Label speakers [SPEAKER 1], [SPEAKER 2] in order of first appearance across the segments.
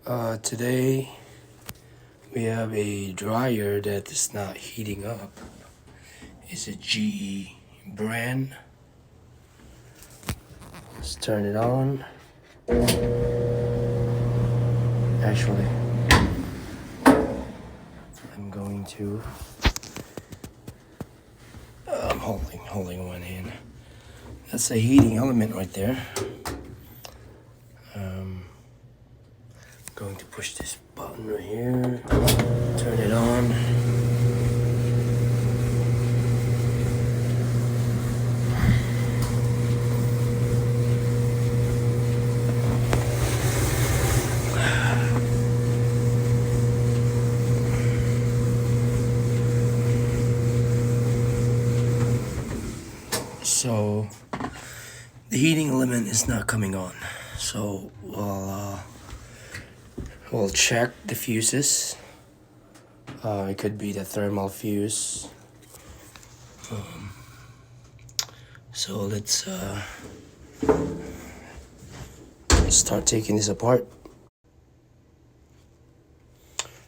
[SPEAKER 1] Today we have a dryer that is not heating up. It's a GE brand. Let's turn it on. Actually, I'm going to. I'm holding one hand. That's a heating element right there. Going to push this button right here. Turn it on. So the heating element is not coming on. So we'll check the fuses. It could be the thermal fuse. So let's start taking this apart.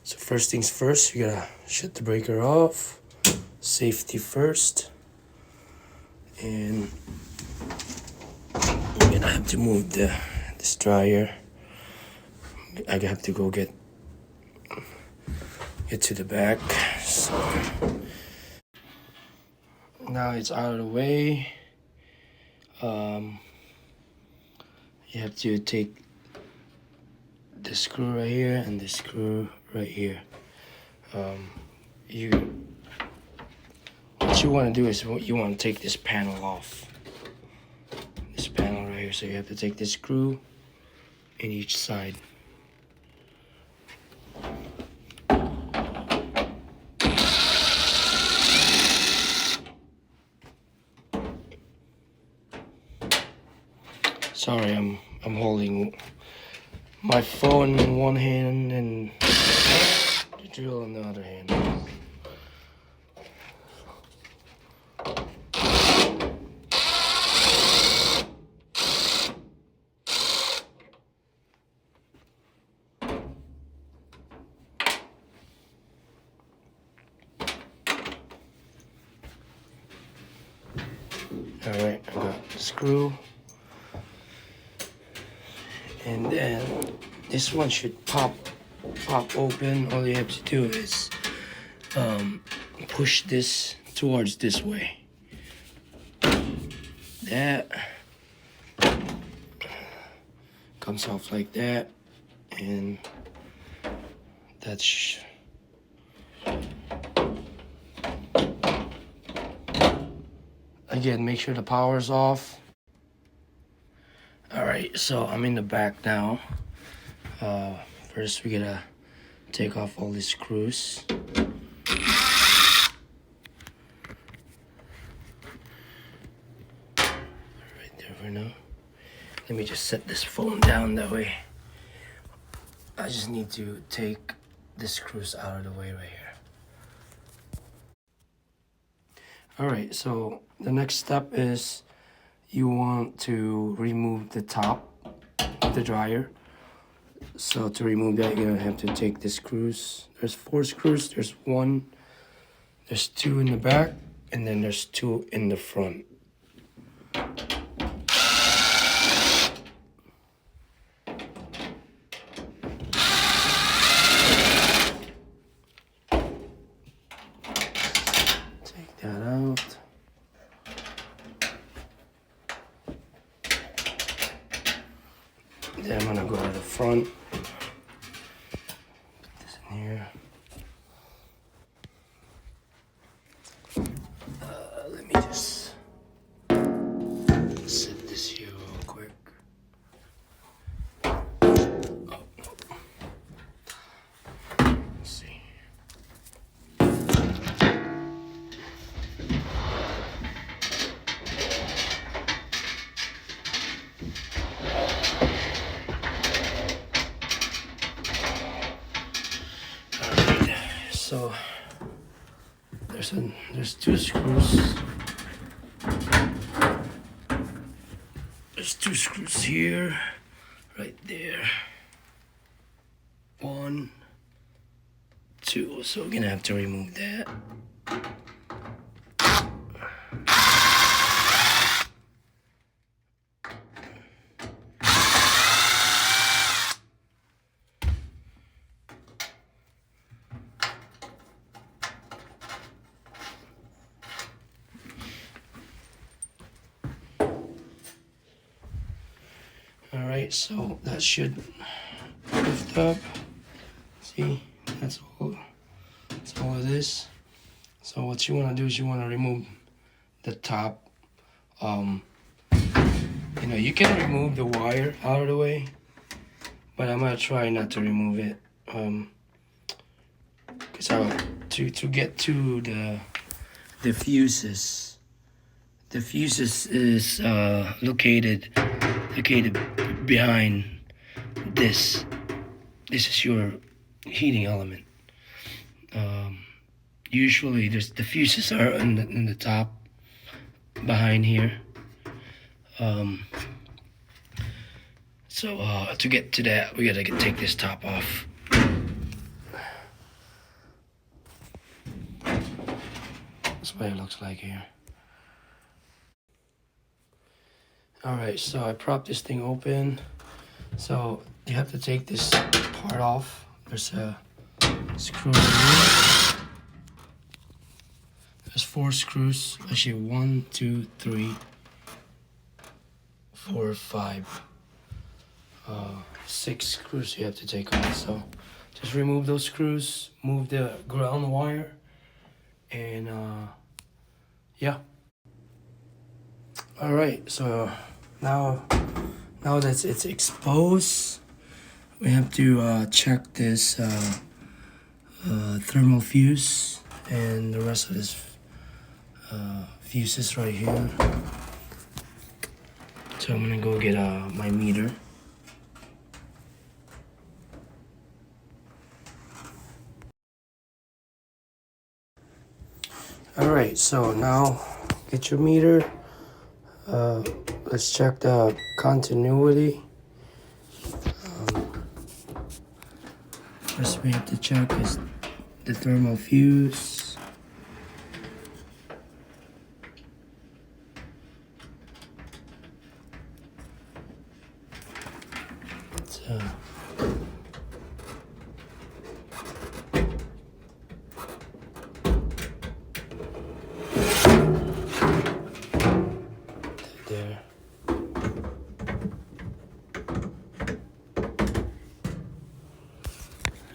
[SPEAKER 1] So first things first, you gotta shut the breaker off. Safety first. And we're gonna have to move this dryer. I have to go get to the back. So now it's out of the way. You have to take the screw right here and the screw right here. What you want to do is you want to take this panel off. This panel right here. So you have to take this screw in each side. Sorry, I'm holding my phone in one hand and the drill in the other hand. Alright, I got the screw. And then this one should pop open. All you have to do is push this towards this way. That comes off like that, and that's again, make sure the power's off. Alright, so I'm in the back now. First we gotta take off all these screws. Right there for now. Let me just set this phone down that way. I just need to take the screws out of the way right here. Alright, so the next step is you want to remove the top of the dryer. So to remove that, you're gonna have to take the screws. There's 4 screws. There's 1, there's 2 in the back, and then there's 2 in the front. Take that out. Then I'm gonna go to the front. Put this in here. Let me just set this here real quick. Oh, let's see. So there's 2 screws. There's 2 screws here, right there. 1, 2. So we're gonna have to remove that. Alright, so that should lift up. See, that's all it is. So what you want to do is you want to remove the top. You know, you can remove the wire out of the way, but I'm gonna try not to remove it. Because to get to the fuses. The fuses is located behind this. This is your heating element. Usually the fuses are in the top behind here. So to get to that, we gotta take this top off. That's what it looks like here. Alright, so I propped this thing open. So you have to take this part off. There's a screw in here. There's 4 screws. Actually, 1, 2, 3, 4, 5. 6 screws you have to take off. So just remove those screws, move the ground wire, and yeah. All right, so now that it's exposed, we have to check this thermal fuse and the rest of this fuses right here. So I'm gonna go get my meter. All right, so now get your meter. Let's check the continuity. First we have to check is the thermal fuse. There.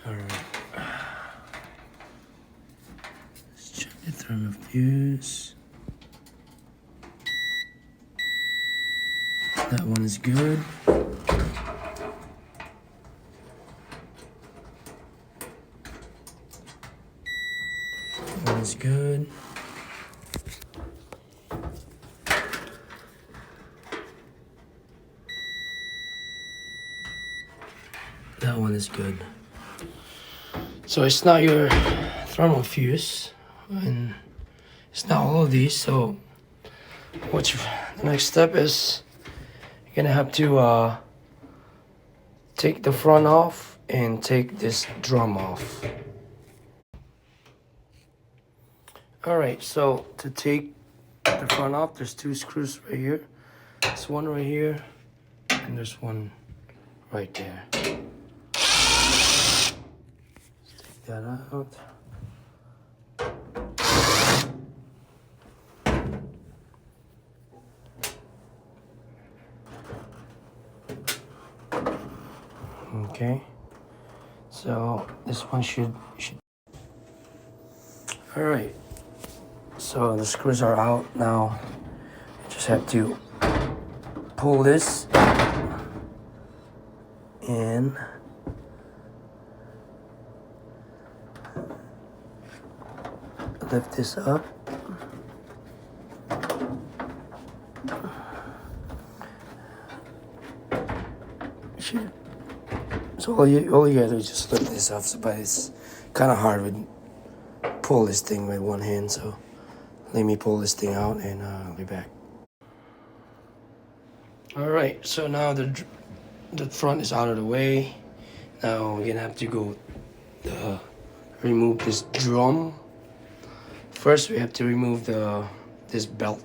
[SPEAKER 1] Alright. Let's check the thermal fuse. That one is good. That one is good. That one is good. So it's not your thermal fuse, and it's not all of these. So the next step is you're gonna have to take the front off and take this drum off. All right, so to take the front off, there's 2 screws right here. There's one right here, and there's one right there. Let's take that out. Okay, so this one should. All right, so the screws are out now. You just have to pull this in. Lift this up. So all you gotta do is just lift this up, but it's kind of hard to pull this thing with one hand, so let me pull this thing out and I'll be back. All right, so now the front is out of the way. Now we're gonna have to go remove this drum. First, we have to remove this belt.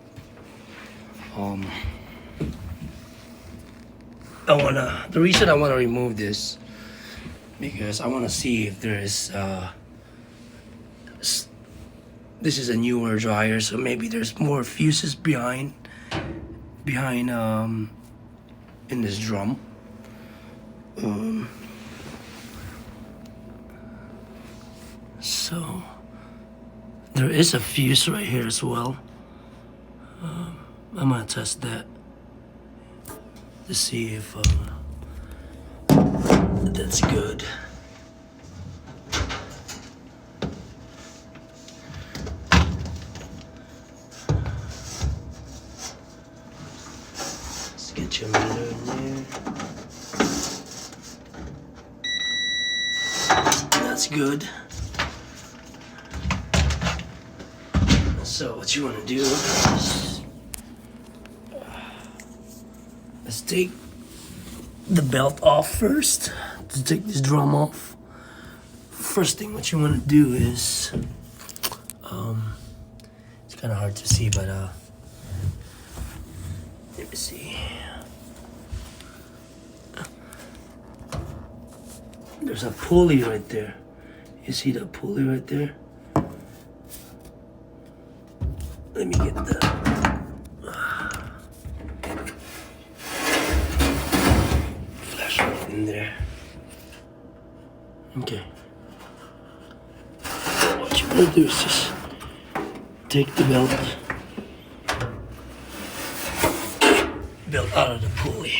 [SPEAKER 1] The reason I wanna remove this because I wanna see if there is this is a newer dryer, so maybe there's more fuses behind in this drum. So there is a fuse right here as well. I'm gonna test that to see if that's good. Let's get your meter in there. That's good. So what you want to do is let's take the belt off first. To take this drum off, first thing what you want to do is it's kind of hard to see, but let me see. There's a pulley right there. You see that pulley right there? Let me get the flashlight in there. Okay. What you want to do is just take the belt out of the pulley.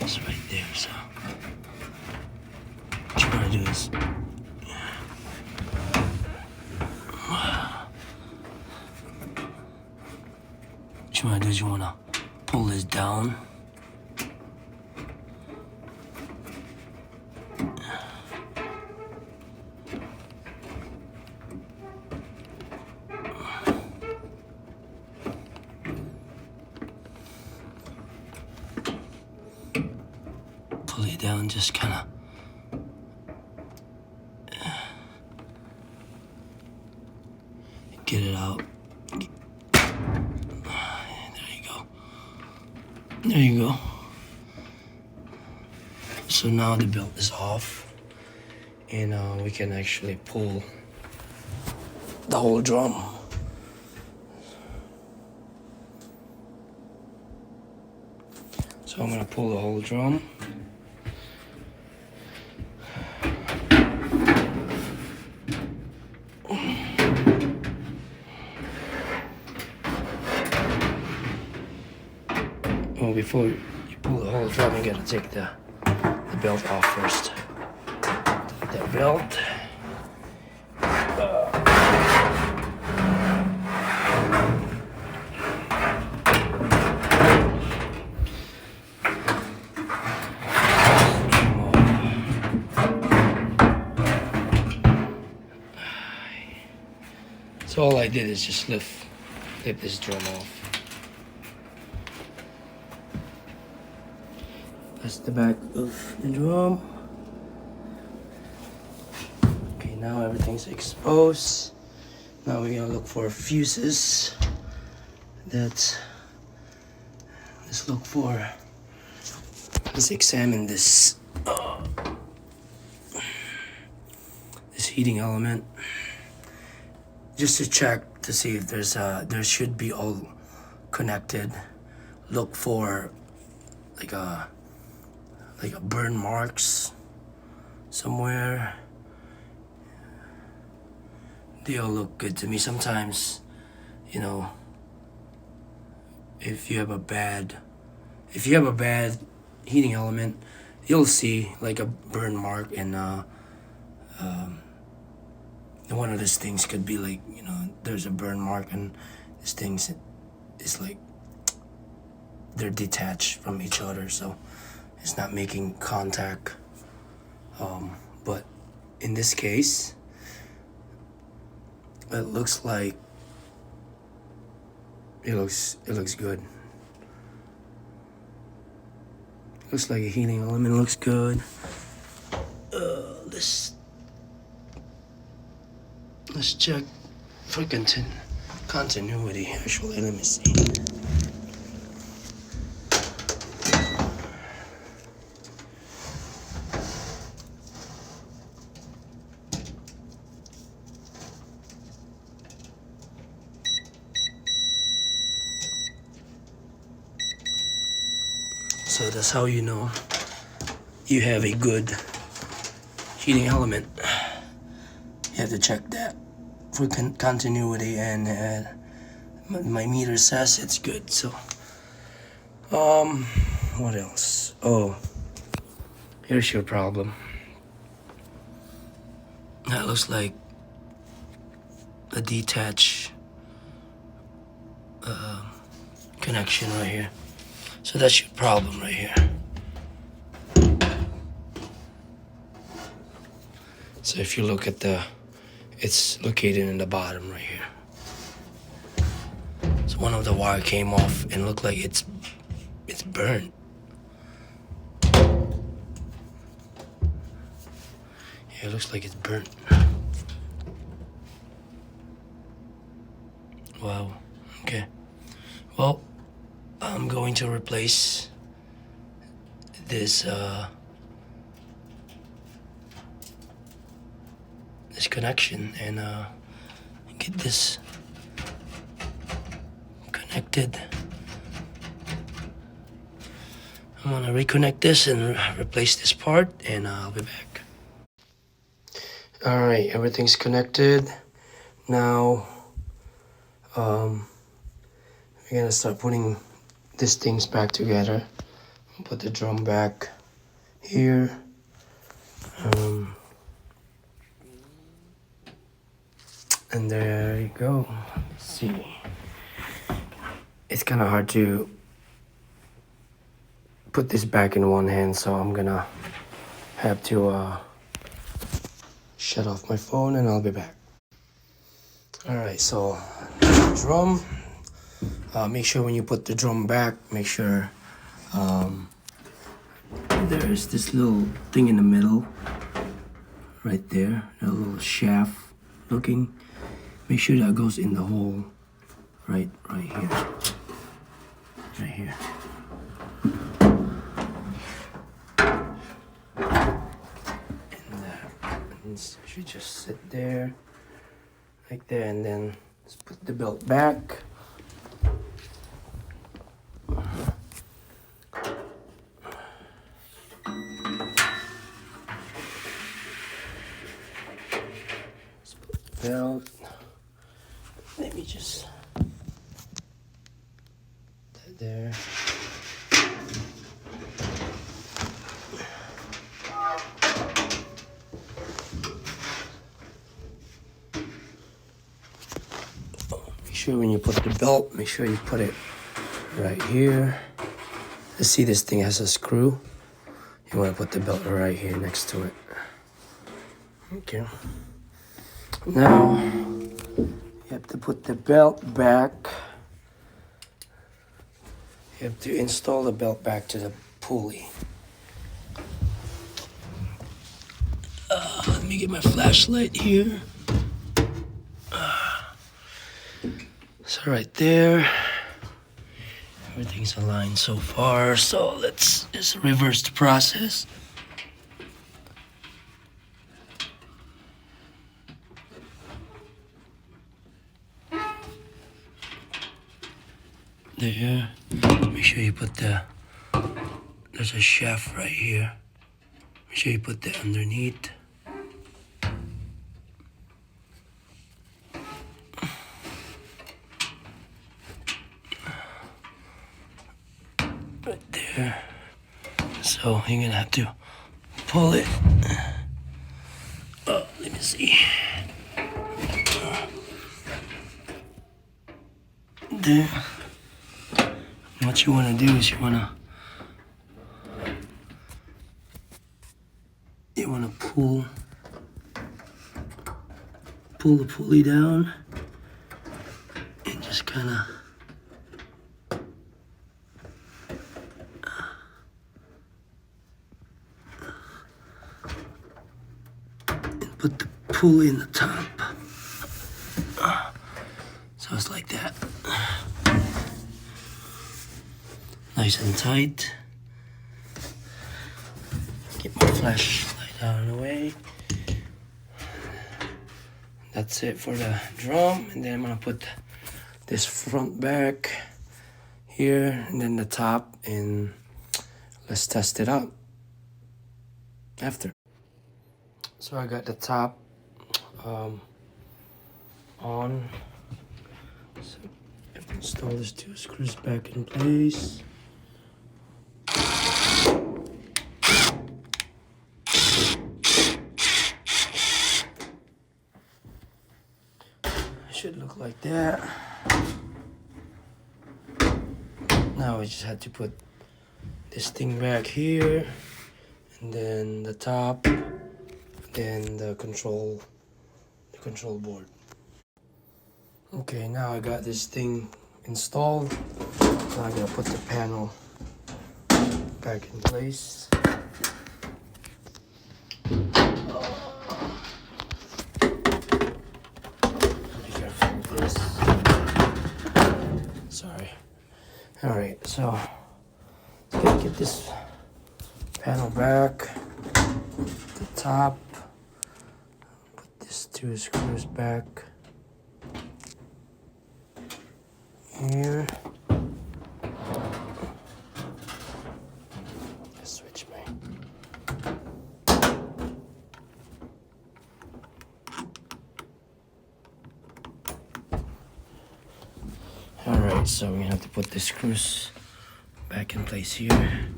[SPEAKER 1] It's right there, so what you want to do is you want to pull this down. Pull it down, just kind of get it out. There you go. So now the belt is off, and we can actually pull the whole drum. So I'm gonna pull the whole drum. Well, before you pull the whole drum, you gotta take the belt off first. Take that belt. So all I did is just lift this drum off. That's the back of the drum. Okay, now everything's exposed. Now we're gonna look for fuses. Let's look for. Let's examine this this heating element, just to check to see if there should be all connected. Look for like a burn marks somewhere. They all look good to me. Sometimes, you know, if you have a bad heating element, you'll see like a burn mark, and one of these things could be like, you know, there's a burn mark, and these things is like they're detached from each other, so it's not making contact. But in this case, it looks like it looks good. Looks like a heating element. Looks good. Let's check for continuity. Actually, let me see. So that's how you know you have a good heating element. You have to check that for continuity, and my meter says it's good. So what else? Oh, here's your problem. That looks like a detached connection right here. So that's your problem right here. So if you look at it's located in the bottom right here. So one of the wire came off and looked like it's burnt. Yeah, it looks like it's burnt. Wow. Okay. Well, I'm going to replace this this connection and get this connected. I'm gonna reconnect this and replace this part, and I'll be back. All right, everything's connected. Now, we're gonna start putting these things back together. Put the drum back here. And there you go. Let's see. It's kind of hard to put this back in one hand, so I'm gonna have to shut off my phone and I'll be back. All right, so drum. Make sure when you put the drum back, make sure there's this little thing in the middle, right there, a little shaft looking. Make sure that goes in the hole, right here, right here. And that should just sit there, like that, and then let's put the belt back. Belt. Let me just that there. Make sure when you put the belt, make sure you put it right here. Let's see, this thing has a screw. You want to put the belt right here next to it. Okay. Now, you have to put the belt back. You have to install the belt back to the pulley. Let me get my flashlight here. So right there, everything's aligned so far. So let's just reverse the process. There. Make sure you put there's a shaft right here. Make sure you put that underneath. Right there. So you're gonna have to pull it. Oh, let me see. There. What you want to do is you want to pull the pulley down and just kind of put the pulley in the top. So it's like that. Nice and tight. Get my flashlight out of the way. That's it for the drum. And then I'm gonna put this front back here and then the top, and let's test it out after. So I got the top on. So install these 2 screws back in place. Should look like that. Now I just had to put this thing back here, and then the top, then the control board. Okay, now I got this thing installed. Now I'm gonna put the panel back in place. Be careful with this. Sorry. All right, so let's get this panel back. The top. Put these 2 screws back here. Let's switch my. All right, so we have to put the screws back in place here.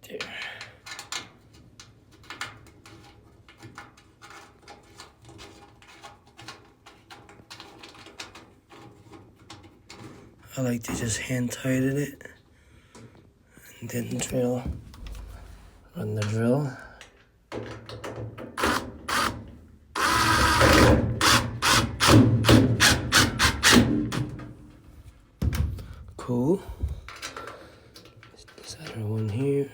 [SPEAKER 1] There. I like to just hand tighten it and then run the drill. Cool. This other one here.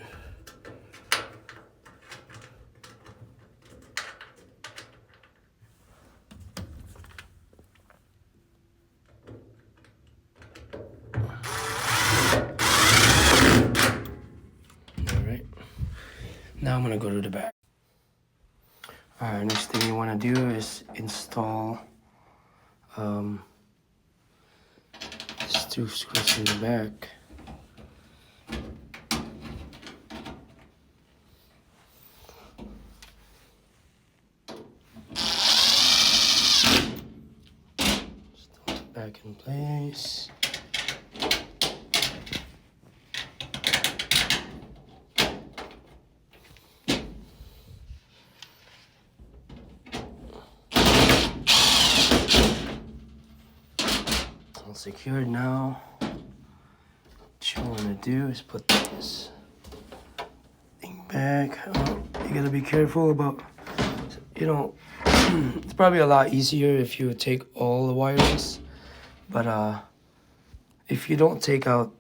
[SPEAKER 1] Now I'm gonna go to the back. Alright, next thing you wanna do is install these 2 screws in the back. Install it back in place. Secured now. What you want to do is put this thing back. You gotta be careful about, it's probably a lot easier if you take all the wirings, but if you don't take out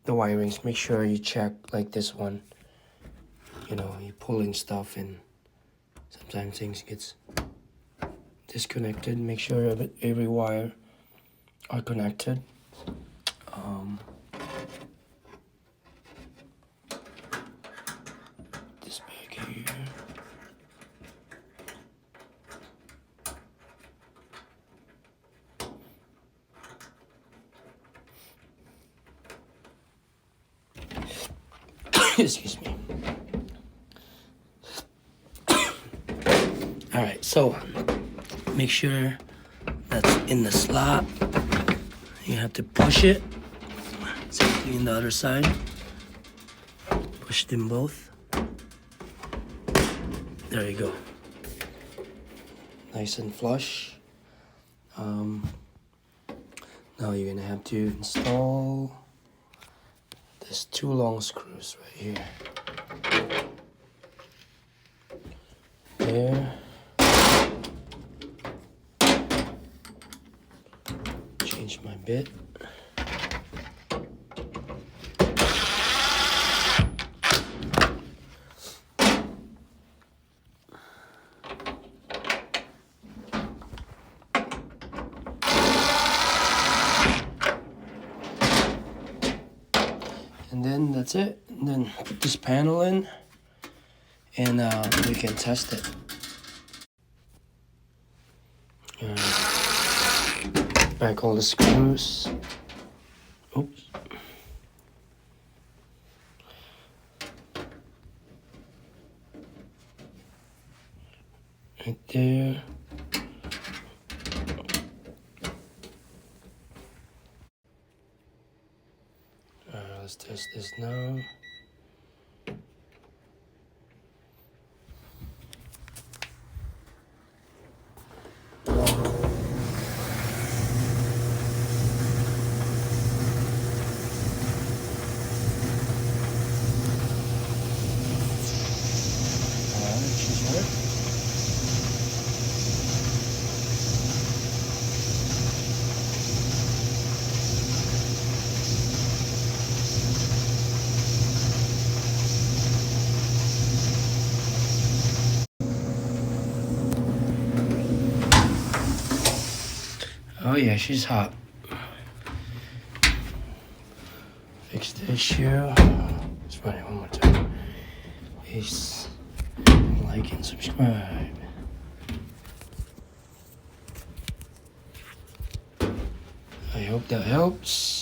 [SPEAKER 1] the wirings, make sure you check like this one. You're pulling stuff and sometimes things gets disconnected. Make sure every wire are connected. This back here. Excuse me. All right, so make sure that's in the slot. You have to push it. Same thing in the other side. Push them both. There you go. Nice and flush. Now you're gonna have to install these 2 long screws right here. There. Change my bit. that's it. And then put this panel in, and we can test it. Back all the screws. Oops. Right there. Let's test this now. She's right. Oh yeah, she's hot. Fix the issue. Let's run it one more time. Please like and subscribe. I hope that helps.